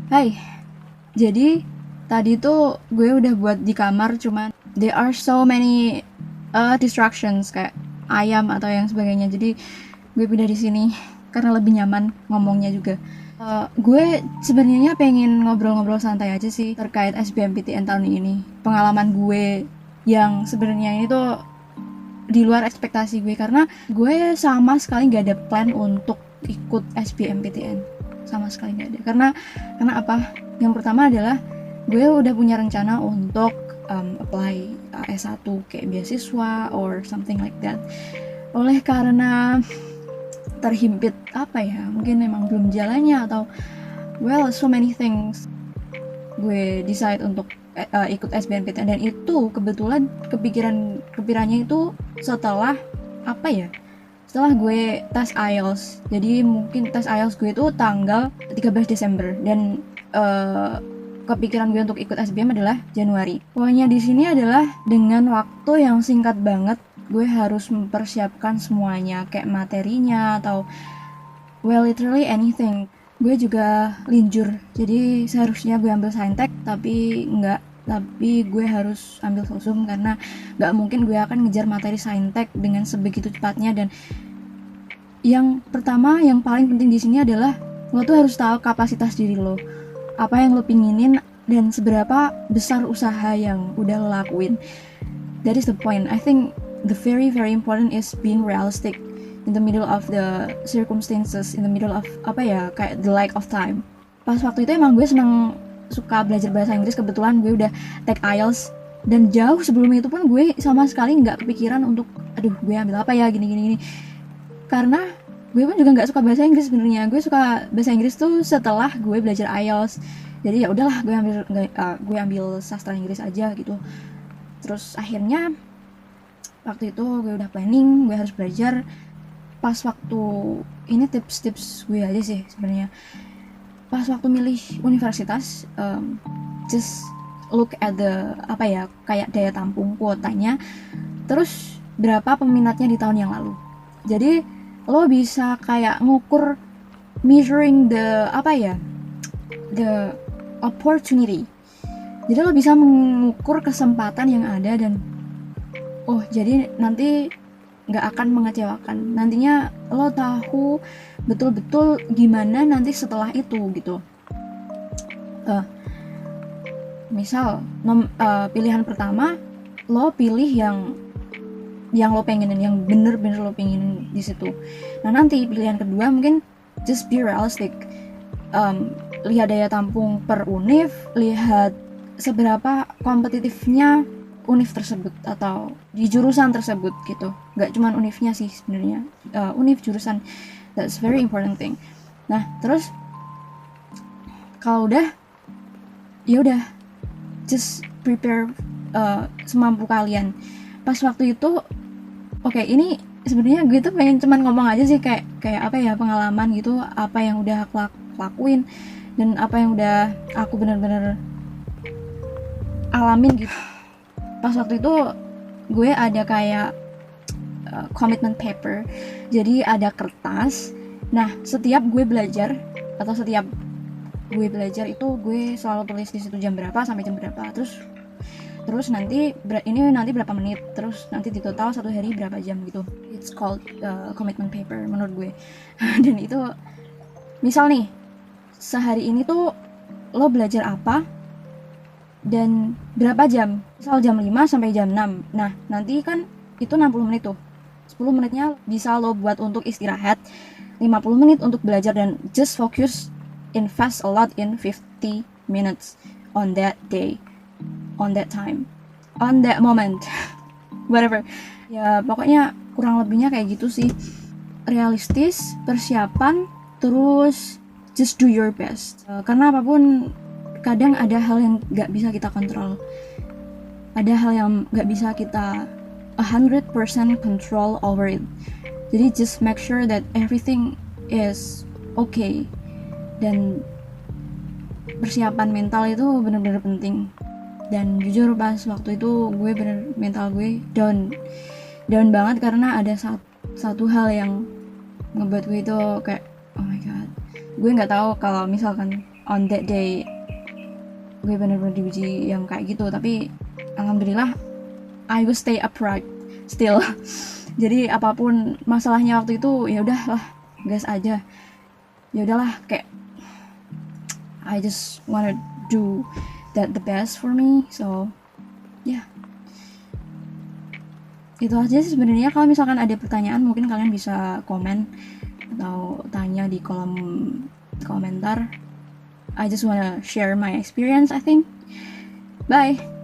Hai, jadi tadi tuh gue udah buat di kamar, cuman there are so many distractions kayak ayam atau yang sebagainya. Jadi gue pindah di sini karena lebih nyaman ngomongnya juga. Gue sebenarnya pengen ngobrol-ngobrol santai aja sih terkait SBMPTN tahun ini. Pengalaman gue yang sebenarnya ini tuh di luar ekspektasi gue, karena gue sama sekali nggak ada plan untuk ikut SBMPTN, sama sekali nggak ada. Karena apa? Yang pertama adalah gue udah punya rencana untuk apply S1 kayak beasiswa or something like that. Oleh karena terhimpit apa ya, mungkin memang belum jalannya atau well so many things, gue decide untuk ikut SBMPTN. Dan itu kebetulan kepikirannya itu setelah apa ya, setelah gue tes IELTS. Jadi mungkin tes IELTS gue itu tanggal 13 Desember dan kepikiran gue untuk ikut SBM adalah Januari. Pokoknya di sini adalah dengan waktu yang singkat banget gue harus mempersiapkan semuanya, kayak materinya atau well literally anything. Gue juga linjur, jadi seharusnya gue ambil saintek tapi enggak, tapi gue harus ambil sosum karena nggak mungkin gue akan ngejar materi saintek dengan sebegitu cepatnya. Dan yang pertama, yang paling penting di sini adalah lo tuh harus tahu kapasitas diri lo, apa yang lo pinginin dan seberapa besar usaha yang udah lo lakuin. That is the point. I think the very very important is being realistic in the middle of the circumstances, in the middle of apa ya, kayak the lack of time. Pas waktu itu emang gue seneng suka belajar bahasa Inggris, kebetulan gue udah take IELTS, dan jauh sebelum itu pun gue sama sekali nggak kepikiran untuk aduh gue ambil apa ya gini, karena gue pun juga nggak suka bahasa Inggris sebenarnya. Gue suka bahasa Inggris tuh setelah gue belajar IELTS. Jadi ya udahlah, gue ambil sastra Inggris aja gitu. Terus akhirnya waktu itu gue udah planning gue harus belajar. Pas waktu ini tips-tips gue aja sih sebenarnya. Pas waktu milih universitas, just look at the apa ya, kayak daya tampung kuotanya, terus berapa peminatnya di tahun yang lalu. Jadi lo bisa kayak ngukur, measuring the apa ya, the opportunity. Jadi lo bisa mengukur kesempatan yang ada dan oh jadi nanti nggak akan mengecewakan. Nantinya lo tahu betul-betul gimana nanti setelah itu gitu. Misal pilihan pertama lo pilih yang lo pengenin, yang bener-bener lo pengenin di situ. Nah nanti pilihan kedua mungkin just be realistic. Lihat daya tampung per univ, lihat seberapa kompetitifnya univ tersebut atau di jurusan tersebut gitu. Gak cuma univnya sih sebenarnya, univ jurusan, that's very important thing. Nah terus kalau udah, ya udah, just prepare semampu kalian. Pas waktu itu, oke, ini sebenarnya gue tuh pengen cuman ngomong aja sih, kayak apa ya, pengalaman gitu, apa yang udah aku lakuin dan apa yang udah aku bener-bener alamin gitu. Pas waktu itu gue ada kayak commitment paper, jadi ada kertas. Nah setiap gue belajar itu gue selalu tulis di situ jam berapa sampai jam berapa, terus nanti ini nanti berapa menit, terus nanti di total satu hari berapa jam gitu. It's called commitment paper menurut gue. Dan itu misal nih sehari ini tuh lo belajar apa dan berapa jam, misal jam 5 sampai jam 6. Nah nanti kan itu 60 menit tuh, 10 menitnya bisa lo buat untuk istirahat, 50 menit untuk belajar, dan just focus, invest a lot in 50 minutes on that day, on that time, on that moment. Whatever ya, pokoknya kurang lebihnya kayak gitu sih. Realistis, persiapan, terus just do your best. Karena apapun kadang ada hal yang gak bisa kita kontrol, ada hal yang gak bisa kita 100% control over it. Jadi just make sure that everything is okay. Dan persiapan mental itu benar-benar penting. Dan jujur pas waktu itu gue mental gue down banget karena ada satu hal yang ngebuat gue itu kayak oh my god. Gue nggak tahu kalau misalkan on that day gue bener-bener diuji yang kayak gitu, tapi alhamdulillah I will stay upright still. Jadi apapun masalahnya waktu itu ya udahlah, gas aja. Ya udahlah, kayak I just wanna do that the best for me. So yeah, itu aja sih sebenarnya. Kalau misalkan ada pertanyaan mungkin kalian bisa komen atau tanya di kolom komentar. I just wanna share my experience, I think. Bye.